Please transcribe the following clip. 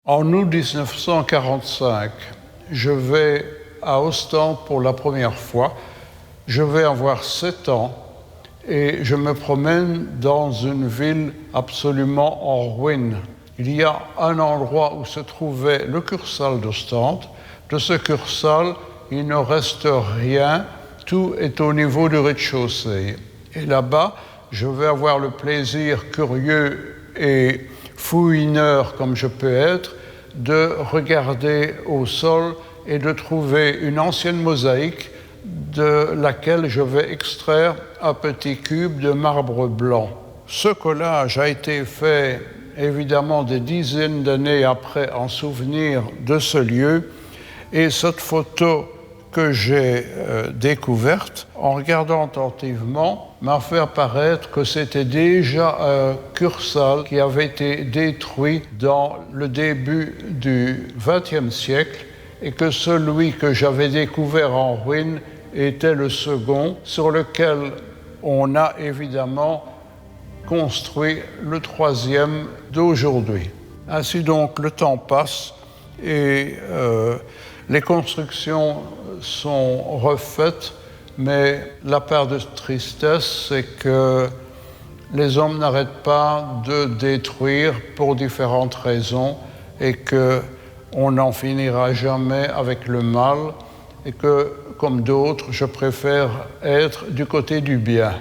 En août 1945, je vais à Ostende pour la première fois. Je vais avoir 7 ans et je me promène dans une ville absolument en ruine. Il y a un endroit où se trouvait le Kursaal d'Ostende. De ce Kursaal, il ne reste rien, tout est au niveau du rez-de-chaussée. Et là-bas, je vais avoir le plaisir curieux et fouineur comme je peux être, de regarder au sol et de trouver une ancienne mosaïque de laquelle je vais extraire un petit cube de marbre blanc. Ce collage a été fait évidemment des dizaines d'années après en souvenir de ce lieu, et cette photo que j'ai découverte, en regardant attentivement, m'a fait apparaître que c'était déjà un Kursaal qui avait été détruit dans le début du XXe siècle et que celui que j'avais découvert en ruine était le second, sur lequel on a évidemment construit le troisième d'aujourd'hui. Ainsi donc, le temps passe et les constructions sont refaites, mais la part de tristesse, c'est que les hommes n'arrêtent pas de détruire pour différentes raisons et qu'on n'en finira jamais avec le mal et que, comme d'autres, je préfère être du côté du bien.